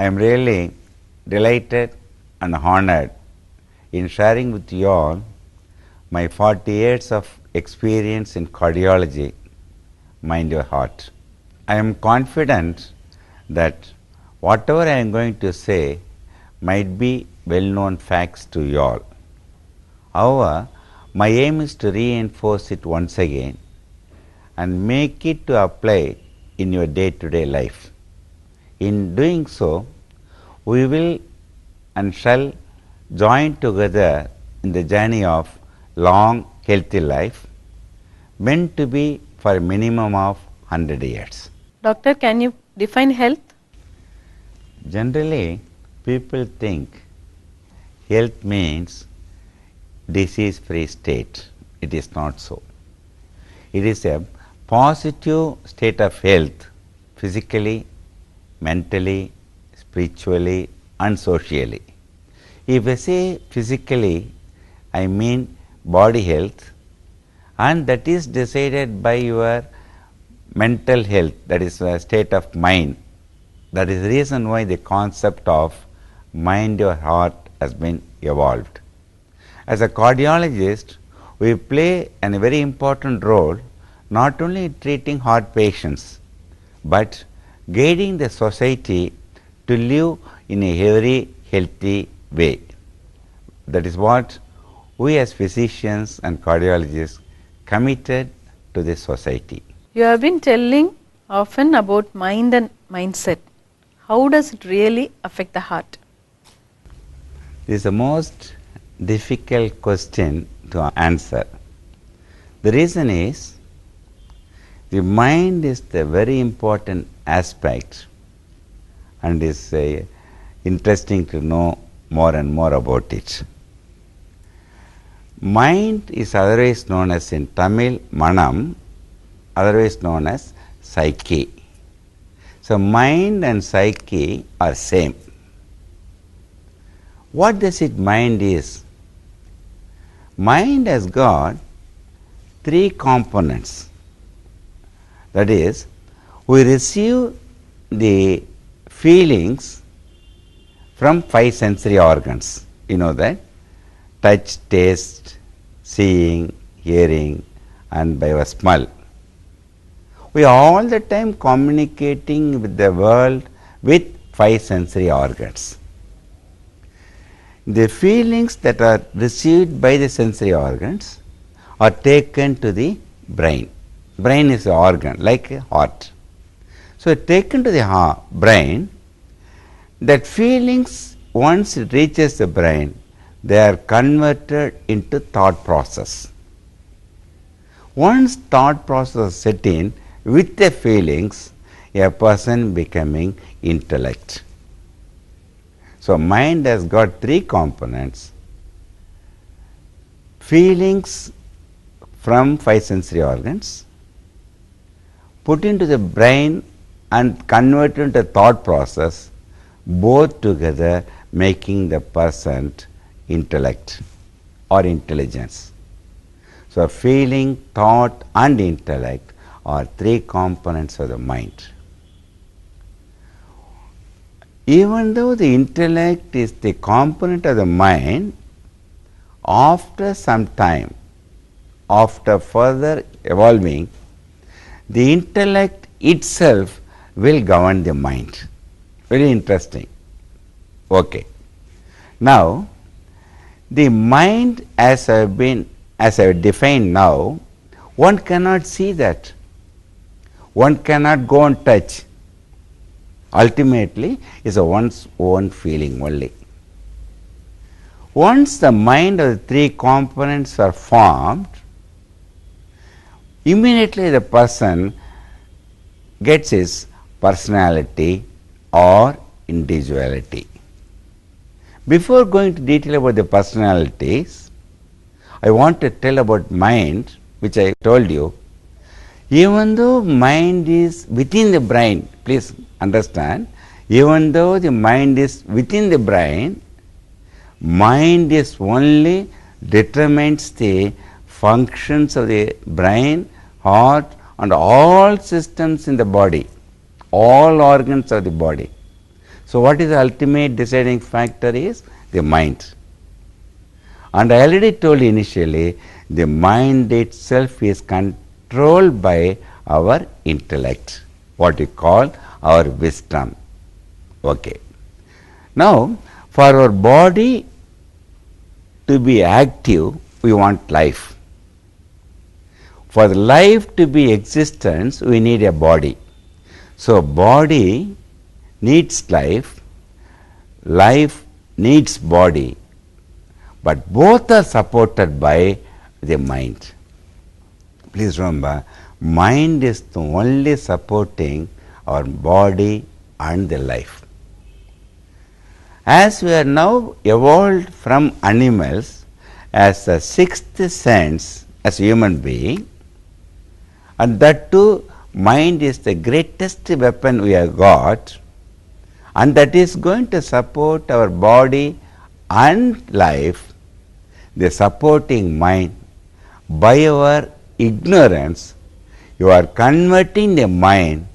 I am really delighted and honored in sharing with you all my 40 years of experience in cardiology, mind your heart. I am confident that whatever I am going to say might be well-known facts to you all. However, my aim is to reinforce it once again and make it to apply in your day-to-day life. In doing so, we will and shall join together in the journey of long, healthy life, meant to be for a minimum of 100 years. Doctor, can you define health? Generally, people think health means disease-free state. It is not so. It is a positive state of health, physically, mentally, spiritually and socially. If I say physically, I mean body health, and that is decided by your mental health, that is a state of mind. That is the reason why the concept of mind your heart has been evolved. As a cardiologist, we play a very important role not only in treating heart patients, but guiding the society to live in a very healthy way. That is what we as physicians and cardiologists committed to this society. You have been telling often about mind and mindset. How does it really affect the heart? This is the most difficult question to answer. The reason is the mind is the very important aspect and is interesting to know more and more about it. Mind is otherwise known as in Tamil Manam, otherwise known as psyche. So mind and psyche are same. What does it mind is? Mind has got three components. That is, we receive the feelings from 5 sensory organs. You know that? Touch, taste, seeing, hearing and by our smell. We are all the time communicating with the world with 5 sensory organs. The feelings that are received by the sensory organs are taken to the brain. Brain is an organ like a heart. So, taken to the brain, that feelings once it reaches the brain, they are converted into thought process. Once thought process set in with the feelings, a person becoming intellect. So, mind has got 3 components: feelings from 5 sensory organs, put into the brain and converted into thought process, both together making the person intellect or intelligence. So, feeling, thought and intellect are 3 components of the mind. Even though the intellect is the component of the mind, after some time, after further evolving, the intellect itself will govern the mind. Very interesting. Okay. Now, the mind as I have defined now, one cannot see that. One cannot go and touch. Ultimately, is a one's own feeling only. Once the mind of the 3 components are formed, immediately the person gets his personality or individuality. Before going to detail about the personalities, I want to tell about mind, which I told you. Even though mind is within the brain, please understand, even though the mind is within the brain, mind is only determines the functions of the brain, heart and all systems in the body, all organs of the body. So what is the ultimate deciding factor is the mind. And I already told you initially, the mind itself is controlled by our intellect, what we call our wisdom. Okay. Now, for our body to be active, we want life. For life to be existence, we need a body. So, body needs life, life needs body, but both are supported by the mind. Please remember, mind is the only supporting our body and the life. As we are now evolved from animals as a sixth sense as a human being, and that too mind is the greatest weapon we have got, and that is going to support our body and life. The supporting mind, by our ignorance, you are converting the mind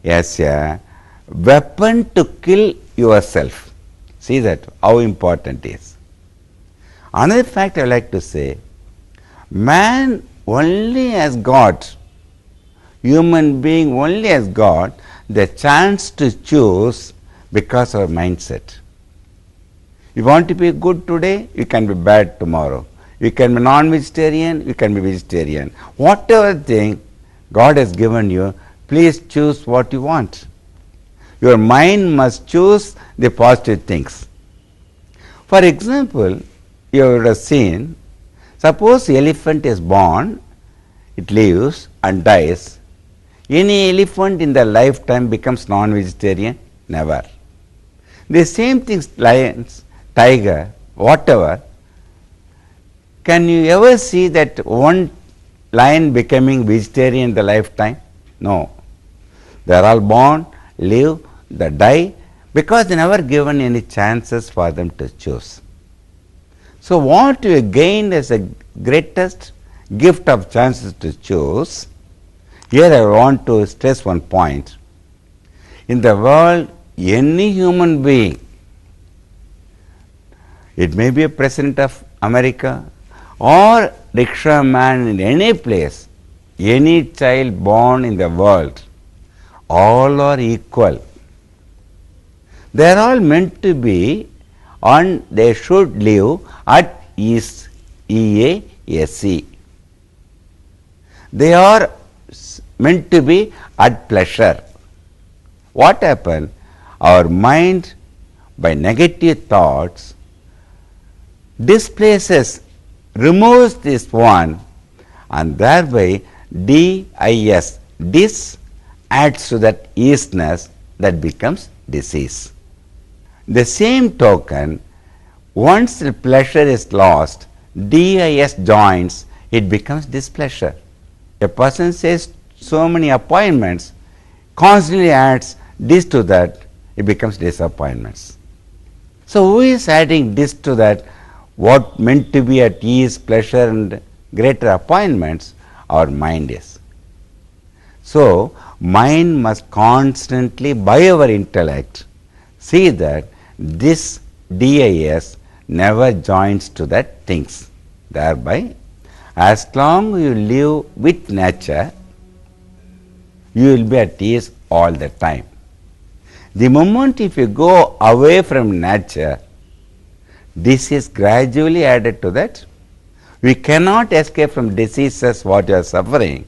as a weapon to kill yourself. See that how important it is. Another fact I would like to say, man only has got, human being only has got the chance to choose because of our mindset. You want to be good today, you can be bad tomorrow. You can be non-vegetarian, you can be vegetarian. Whatever thing God has given you, please choose what you want. Your mind must choose the positive things. For example, you would have seen, suppose the elephant is born, it lives and dies. Any elephant in their lifetime becomes non-vegetarian? Never. The same things, lions, tiger, whatever. Can you ever see that one lion becoming vegetarian in the lifetime? No. They are all born, live, they die, because they never given any chances for them to choose. So what you gained as a greatest gift of chances to choose, here I want to stress one point. In the world, any human being, it may be a president of America or rickshaw man in any place, any child born in the world, all are equal. They are all meant to be, and they should live at ease, EASE. They are meant to be at pleasure. What happened? Our mind, by negative thoughts, displaces, removes this one, and thereby DIS, dis adds to that easiness, that becomes disease. The same token, once the pleasure is lost, DIS joins, it becomes displeasure. A person says so many appointments, constantly adds this to that, it becomes disappointments. So who is adding this to that? What meant to be at ease, pleasure and greater appointments, our mind is. So mind must constantly, by our intellect, see that this DIS never joins to that things. Thereby, as long you live with nature, you will be at ease all the time. The moment if you go away from nature, this is gradually added to that. We cannot escape from diseases what you are suffering,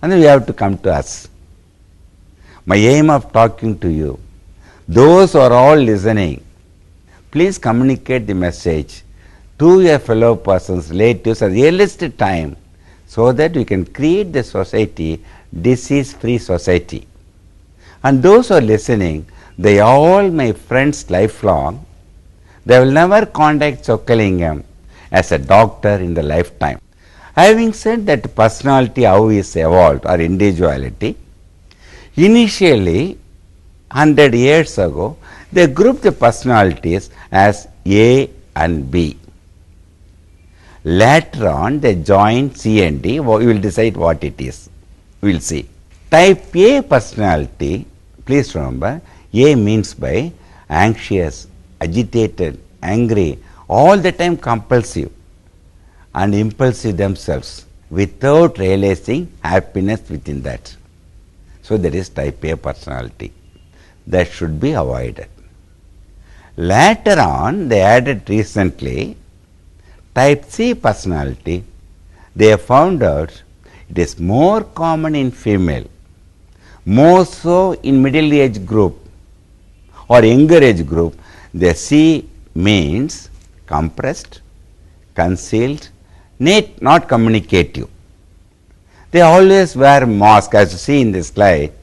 and then we have to come to us. My aim of talking to you, those who are all listening, please communicate the message to your fellow persons, relatives at the earliest time, so that we can create the society, disease-free society. And those who are listening, they are all my friends lifelong. They will never contact Chockalingam as a doctor in the lifetime. Having said that personality how is evolved or individuality, initially 100 years ago, they grouped the personalities as A and B. Later on, they joined C and D. We will decide what it is. We will see. Type A personality, please remember, A means by anxious, agitated, angry, all the time compulsive and impulsive themselves without realizing happiness within that. So that is type A personality. That should be avoided. Later on, they added recently type C personality. They have found out it is more common in female, more so in middle age group or younger age group. The C means compressed, concealed, not communicative. They always wear mask, as you see in this slide.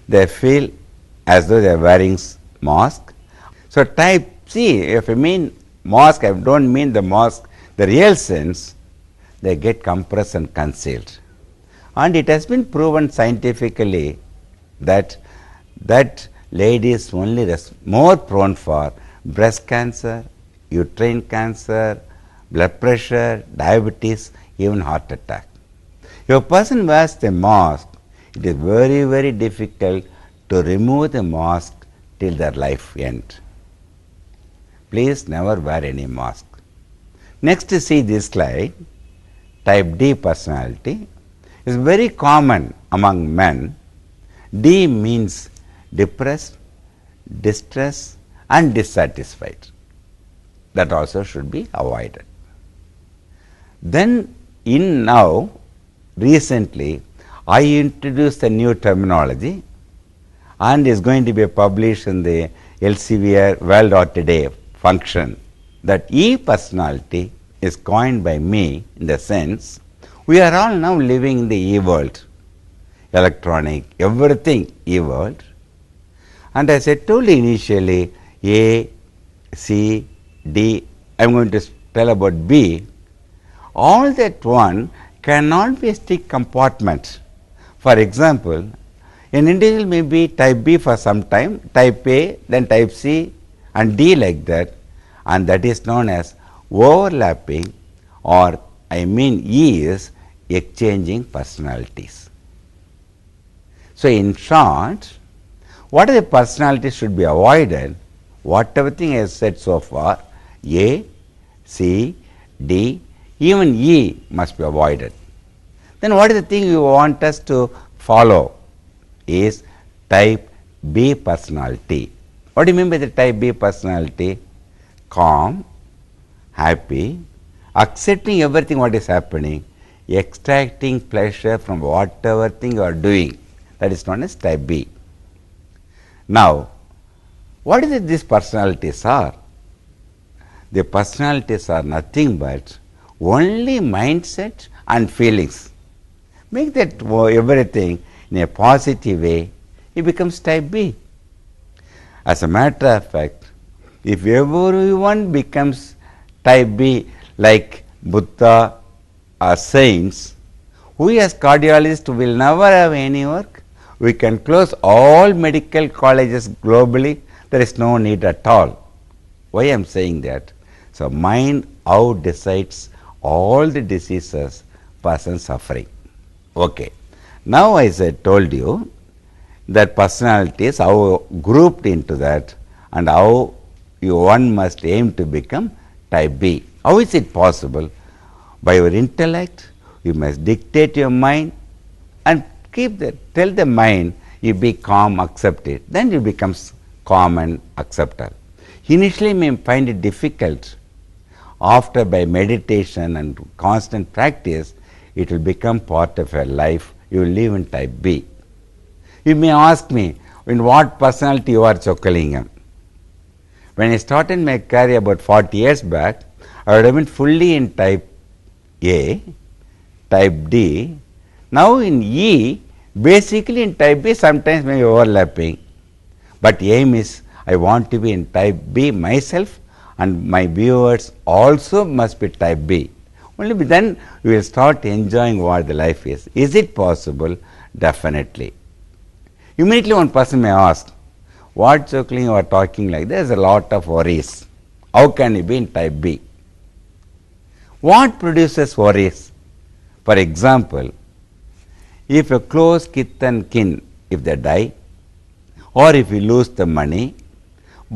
They feel as though they are wearing mask. So type C, if I mean mask, I don't mean the mask, the real sense, they get compressed and concealed. And it has been proven scientifically that lady is only more prone for breast cancer, uterine cancer, blood pressure, diabetes, even heart attack. If a person wears the mask, it is very, very difficult to remove the mask till their life end. Please never wear any mask. Next, see this slide. Type D personality is very common among men. D means depressed, distressed and dissatisfied. That also should be avoided. Then now recently I introduced a new terminology and is going to be published in the Elsevier World of Today function. That E personality is coined by me in the sense we are all now living in the E world, electronic, everything E world. And as I told you initially, A, C, D, I am going to tell about B. All that one cannot be a strict compartment. For example, an individual may be type B for some time, type A, then type C and D like that, and that is known as overlapping, or I mean E is exchanging personalities. So in short, what are the personalities should be avoided? Whatever thing I have said so far, A, C, D, even E must be avoided. Then what is the thing you want us to follow is type B personality. What do you mean by the type B personality? Calm, happy, accepting everything what is happening, extracting pleasure from whatever thing you are doing. That is known as type B. Now, what is it these personalities are? The personalities are nothing but only mindset and feelings. Make that everything in a positive way, it becomes type B. As a matter of fact, if everyone becomes type B like Buddha or saints, we as cardiologists will never have any work. We can close all medical colleges globally. There is no need at all. Why I am saying that? So mind how decides all the diseases person suffering. Okay. Now as I told you that personalities how grouped into that and how one must aim to become type B. How is it possible? By your intellect, you must dictate your mind and tell the mind you be calm, accept it. Then you become calm and acceptor. Initially you may find it difficult. After by meditation and constant practice, it will become part of your life. You will live in type B. You may ask me, in what personality you are, Chockalingam? When I started my career about 40 years back, I would have been fully in type A, type D. Now in E, basically in type B, sometimes may be overlapping. But aim is, I want to be in type B myself, and my viewers also must be type B. Only then we will start enjoying what the life is. Is it possible? Definitely. Immediately one person may ask, what Chockalingam you are talking like? There is a lot of worries. How can you be in type B? What produces worries? For example, if a close kith and kin, if they die, or if you lose the money,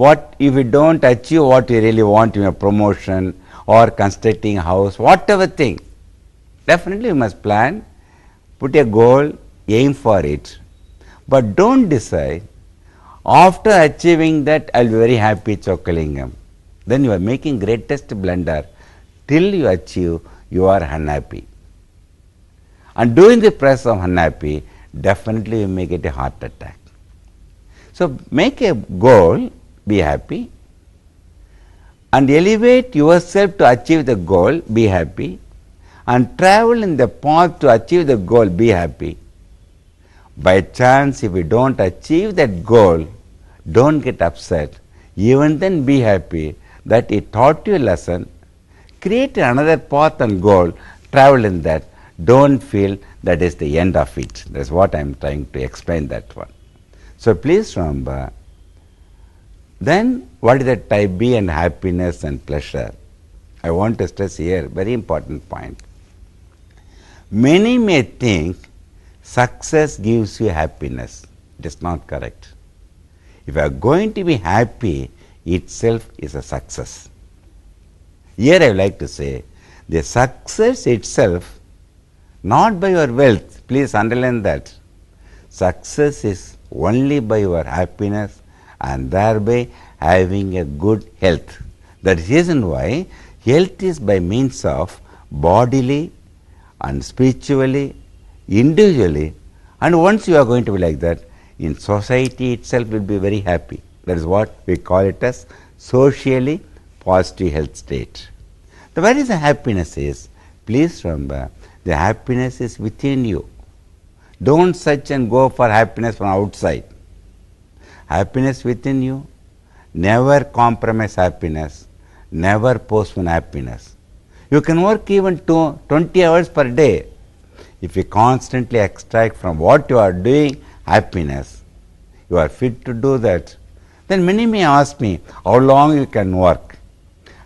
what if you don't achieve what you really want in a promotion or constructing a house, whatever thing, definitely you must plan, put a goal, aim for it, but don't decide after achieving that I will be very happy, Chockalingam. Then you are making greatest blunder. Till you achieve, you are unhappy. And during the process of unhappy, definitely you may get a heart attack. So make a goal, be happy, and elevate yourself to achieve the goal, be happy, and travel in the path to achieve the goal, be happy. By chance, if you don't achieve that goal, don't get upset. Even then be happy that it taught you a lesson. Create another path and goal, travel in that. Don't feel that is the end of it. That's what I am trying to explain that one. So please remember, then what is the type B and happiness and pleasure? I want to stress here, very important point. Many may think success gives you happiness. It is not correct. If you are going to be happy, itself is a success. Here I would like to say, the success itself, not by your wealth, please underline that. Success is only by your happiness and thereby having a good health. That is the reason why health is by means of bodily and spiritually, individually, and once you are going to be like that, in society itself will be very happy. That is what we call it as socially positive health state. The where is the happiness is? Please remember, the happiness is within you. Don't search and go for happiness from outside. Happiness within you. Never compromise happiness. Never postpone happiness. You can work even 20 hours per day. If you constantly extract from what you are doing happiness, you are fit to do that. Then many may ask me, how long you can work?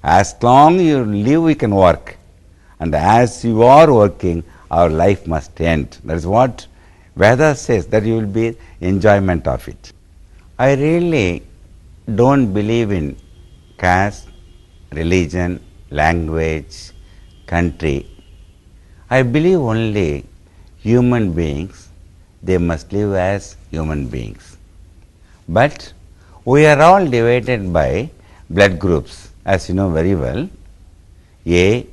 As long you live, you can work. And as you are working, our life must end. That is what Veda says, that you will be enjoyment of it. I really don't believe in caste, religion, language, country. I believe only human beings, they must live as human beings. But we are all divided by blood groups, as you know very well, A,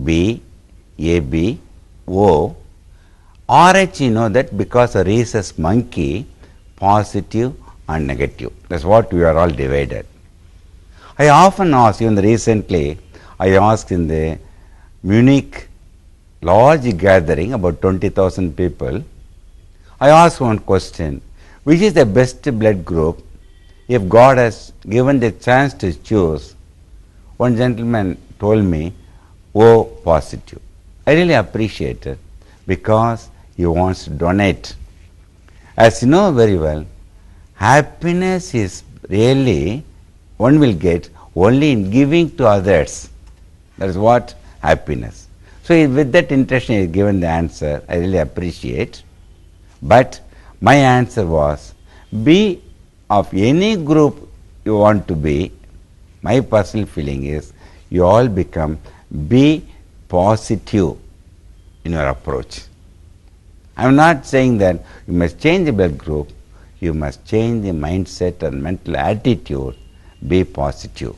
B, AB, O. RH, you know that because of rhesus monkey, positive and negative. That's what we are all divided. I often ask, even recently, I asked in the Munich large gathering, about 20,000 people, I asked one question, which is the best blood group if God has given the chance to choose? One gentleman told me, O positive. I really appreciate it because he wants to donate. As you know very well, happiness is really one will get only in giving to others. That is what happiness. So with that intention he has given the answer, I really appreciate. But my answer was, be of any group you want to be, my personal feeling is, you all become, be positive in your approach. I am not saying that you must change the blood group, you must change the mindset and mental attitude, be positive.